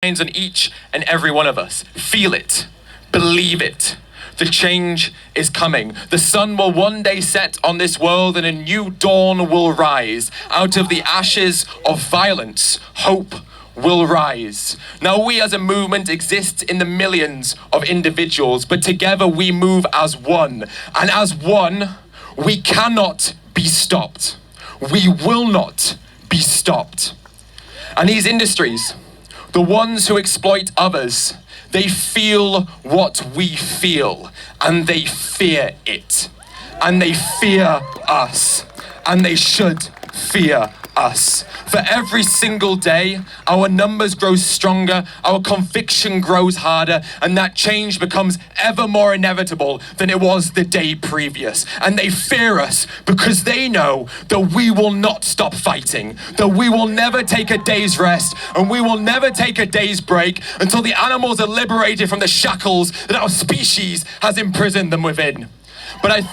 on each and every one of us. Feel it. Believe it. The change is coming. The sun will one day set on this world and a new dawn will rise. Out of the ashes of violence, hope will rise. Now we as a movement exist in the millions of individuals, but together we move as one. And as one, we cannot be stopped. We will not be stopped. And these industries, the ones who exploit others, they feel what we feel, and they fear it. And they fear us. And they should fear us. For every single day, our numbers grow stronger, our conviction grows harder, and that change becomes ever more inevitable than it was the day previous. And they fear us because they know that we will not stop fighting, that we will never take a day's rest, and we will never take a day's break until the animals are liberated from the shackles that our species has imprisoned them within. But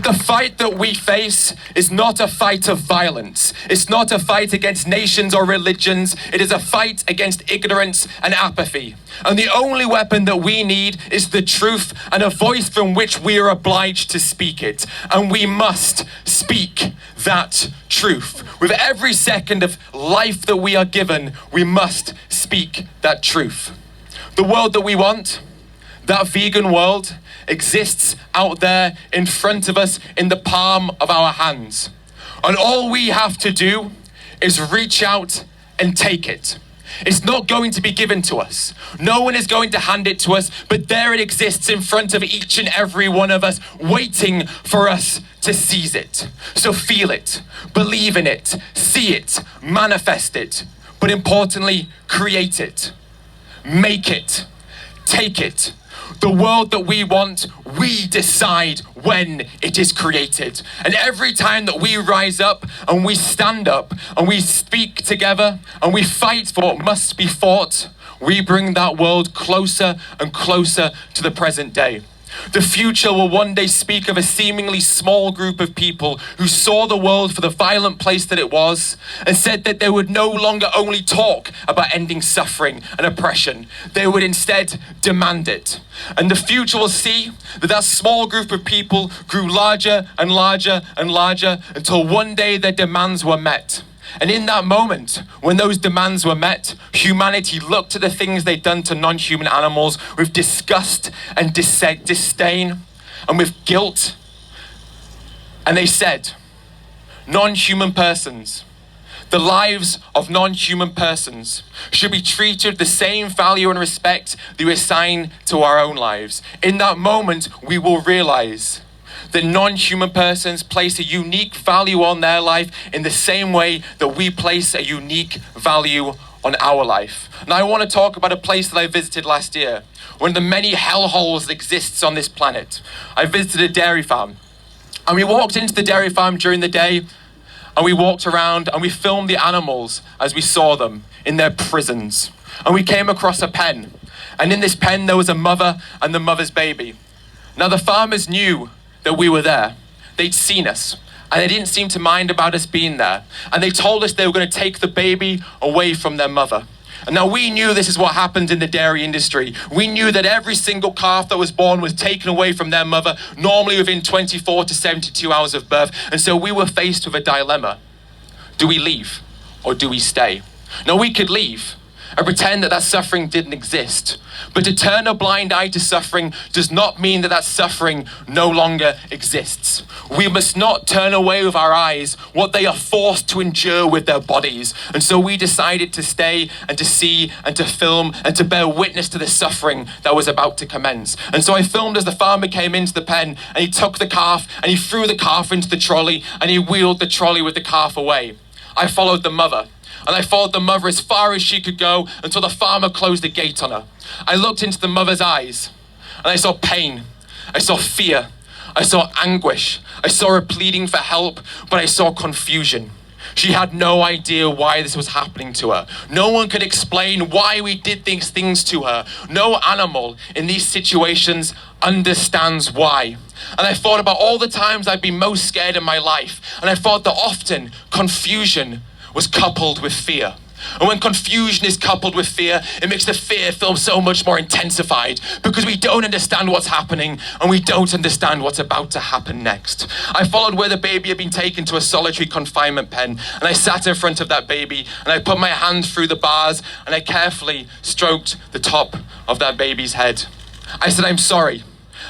the fight that we face is not a fight of violence. It's not a fight against nations or religions. It is a fight against ignorance and apathy. And the only weapon that we need is the truth and a voice from which we are obliged to speak it. And we must speak that truth. With every second of life that we are given, we must speak that truth. The world that we want, that vegan world, exists out there in front of us in the palm of our hands. And all we have to do is reach out and take it. It's not going to be given to us. No one is going to hand it to us, but there it exists in front of each and every one of us, waiting for us to seize it. So feel it, believe in it, see it, manifest it, but importantly, create it, make it, take it. The world that we want, we decide when it is created. And every time that we rise up and we stand up and we speak together and we fight for what must be fought, we bring that world closer and closer to the present day. The future will one day speak of a seemingly small group of people who saw the world for the violent place that it was and said that they would no longer only talk about ending suffering and oppression, they would instead demand it. And the future will see that that small group of people grew larger and larger and larger until one day their demands were met. And in that moment, when those demands were met, humanity looked at the things they'd done to non-human animals with disgust and disdain and with guilt. And they said, non-human persons, the lives of non-human persons should be treated with the same value and respect that we assign to our own lives. In that moment, we will realize that non-human persons place a unique value on their life in the same way that we place a unique value on our life. Now I want to talk about a place that I visited last year, one of the many hellholes that exists on this planet. I visited a dairy farm, and we walked into the dairy farm during the day, and we walked around and we filmed the animals as we saw them in their prisons. And we came across a pen, and in this pen there was a mother and the mother's baby. Now the farmers knew that we were there. They'd seen us, and they didn't seem to mind about us being there. And they told us they were going to take the baby away from their mother. And now we knew this is what happened in the dairy industry. We knew that every single calf that was born was taken away from their mother, normally within 24 to 72 hours of birth. And so we were faced with a dilemma. Do we leave or do we stay? Now we could leave and pretend that that suffering didn't exist. But to turn a blind eye to suffering does not mean that that suffering no longer exists. We must not turn away with our eyes what they are forced to endure with their bodies. And so we decided to stay and to see and to film and to bear witness to the suffering that was about to commence. And so I filmed as the farmer came into the pen, and he took the calf and he threw the calf into the trolley and he wheeled the trolley with the calf away. I followed the mother. And I followed the mother as far as she could go until the farmer closed the gate on her. I looked into the mother's eyes and I saw pain. I saw fear. I saw anguish. I saw her pleading for help, but I saw confusion. She had no idea why this was happening to her. No one could explain why we did these things to her. No animal in these situations understands why. And I thought about all the times I've been most scared in my life. And I thought that often confusion was coupled with fear. And when confusion is coupled with fear, it makes the fear feel so much more intensified because we don't understand what's happening and we don't understand what's about to happen next. I followed where the baby had been taken to a solitary confinement pen, and I sat in front of that baby and I put my hand through the bars and I carefully stroked the top of that baby's head. I said, "I'm sorry."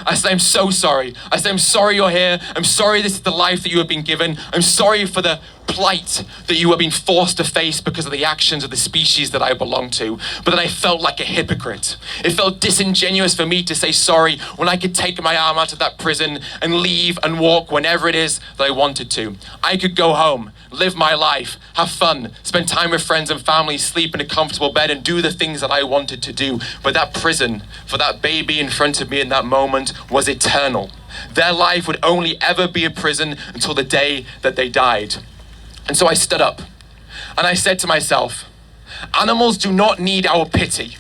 I said, "I'm so sorry." I said, "I'm sorry you're here. I'm sorry this is the life that you have been given. I'm sorry for the plight that you have been forced to face because of the actions of the species that I belong to." But then I felt like a hypocrite. It felt disingenuous for me to say sorry when I could take my arm out of that prison and leave and walk whenever it is that I wanted to. I could go home, live my life, have fun, spend time with friends and family, sleep in a comfortable bed and do the things that I wanted to do. But that prison, for that baby in front of me in that moment, was eternal. Their life would only ever be a prison until the day that they died. And so I stood up and I said to myself, animals do not need our pity.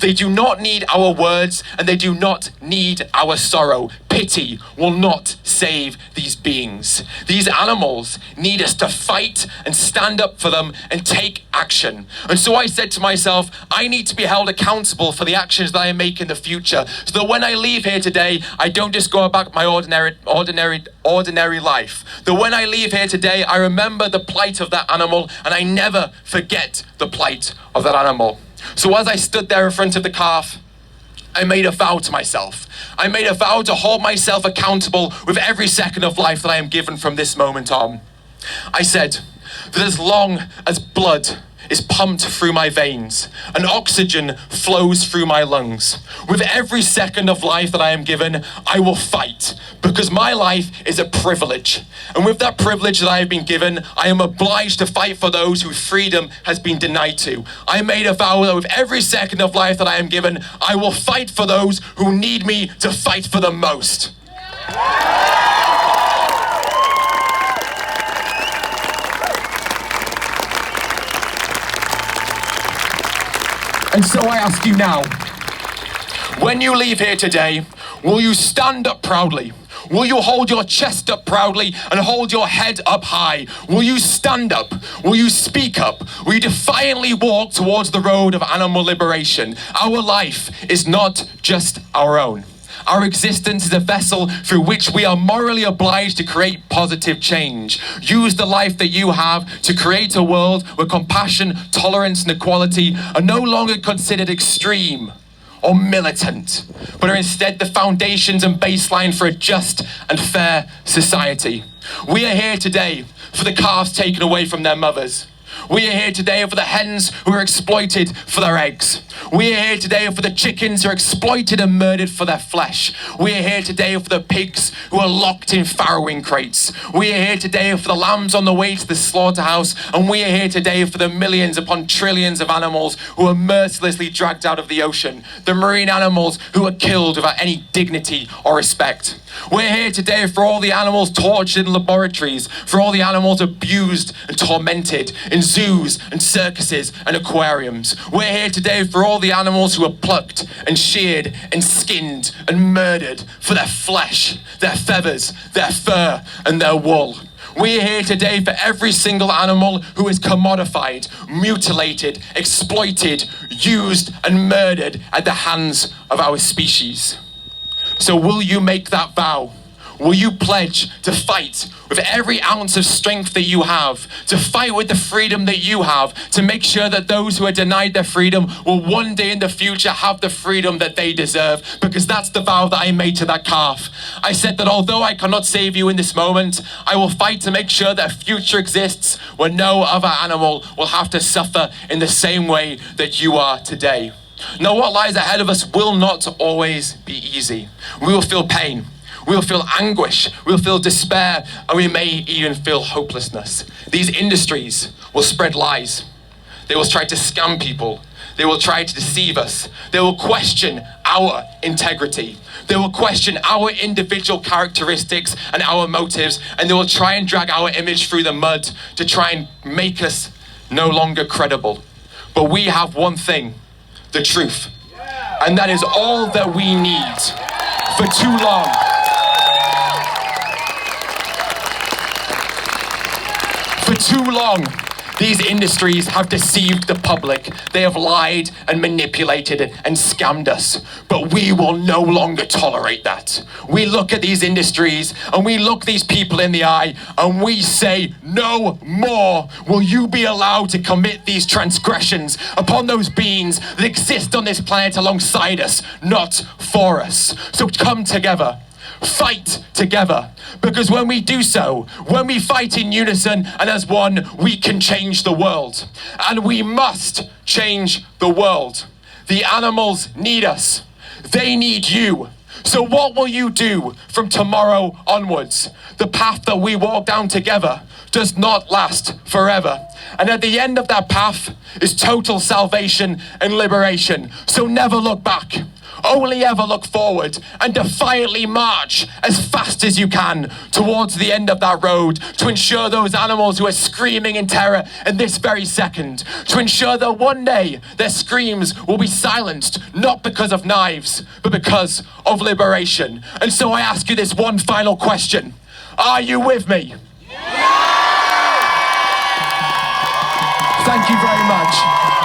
They do not need our words and they do not need our sorrow. Pity will not save these beings. These animals need us to fight and stand up for them and take action. And so I said to myself, I need to be held accountable for the actions that I make in the future so that when I leave here today, I don't just go about my ordinary life. That when I leave here today, I remember the plight of that animal and I never forget the plight of that animal. So as I stood there in front of the calf, I made a vow to myself. I made a vow to hold myself accountable with every second of life that I am given from this moment on. I said that as long as blood is pumped through my veins and oxygen flows through my lungs, with every second of life that I am given, I will fight because my life is a privilege. And with that privilege that I have been given, I am obliged to fight for those whose freedom has been denied to. I made a vow that with every second of life that I am given, I will fight for those who need me to fight for them most. And so I ask you now, when you leave here today, will you stand up proudly? Will you hold your chest up proudly and hold your head up high? Will you stand up? Will you speak up? Will you defiantly walk towards the road of animal liberation? Our life is not just our own. Our existence is a vessel through which we are morally obliged to create positive change. Use the life that you have to create a world where compassion, tolerance, and equality are no longer considered extreme or militant, but are instead the foundations and baseline for a just and fair society. We are here today for the calves taken away from their mothers. We are here today for the hens who are exploited for their eggs. We are here today for the chickens who are exploited and murdered for their flesh. We are here today for the pigs who are locked in farrowing crates. We are here today for the lambs on the way to the slaughterhouse. And we are here today for the millions upon trillions of animals who are mercilessly dragged out of the ocean. The marine animals who are killed without any dignity or respect. We're here today for all the animals tortured in laboratories, for all the animals abused and tormented in zoos and circuses and aquariums. We're here today for all the animals who are plucked and sheared and skinned and murdered for their flesh, their feathers, their fur and their wool. We're here today for every single animal who is commodified, mutilated, exploited, used and murdered at the hands of our species. So will you make that vow? Will you pledge to fight with every ounce of strength that you have, to fight with the freedom that you have, to make sure that those who are denied their freedom will one day in the future have the freedom that they deserve? Because that's the vow that I made to that calf. I said that although I cannot save you in this moment, I will fight to make sure that a future exists where no other animal will have to suffer in the same way that you are today. Now, what lies ahead of us will not always be easy. We will feel pain. We will feel anguish. We will feel despair. And we may even feel hopelessness. These industries will spread lies. They will try to scam people. They will try to deceive us. They will question our integrity. They will question our individual characteristics and our motives. And they will try and drag our image through the mud to try and make us no longer credible. But we have one thing. The truth. And that is all that we need For too long. For too long, these industries have deceived the public. They have lied and manipulated and scammed us. But we will no longer tolerate that. We look at these industries and we look these people in the eye and we say, no more will you be allowed to commit these transgressions upon those beings that exist on this planet alongside us, not for us. So come together. Fight together, because when we do so, when we fight in unison and as one, we can change the world. And we must change the world. The animals need us. They need you. So what will you do from tomorrow onwards? The path that we walk down together does not last forever. And at the end of that path is total salvation and liberation. So never look back. Only ever look forward and defiantly march as fast as you can towards the end of that road to ensure those animals who are screaming in terror in this very second, to ensure that one day their screams will be silenced, not because of knives, but because of liberation. And so I ask you this one final question. Are you with me? Yeah! Thank you very much.